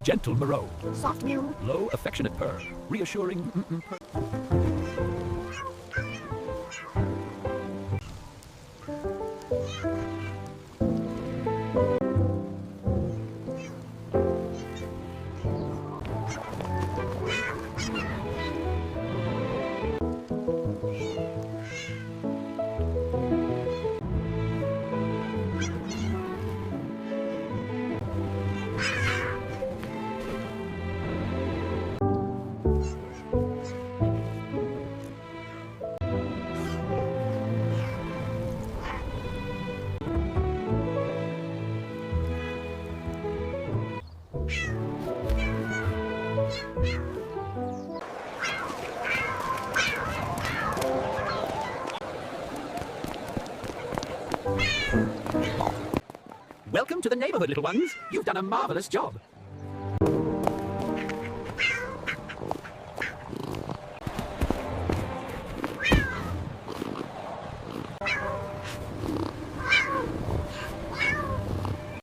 Gentle merow. Soft mew. Low affectionate purr. Reassuring purr. Welcome to the neighborhood, little ones. You've done a marvelous job.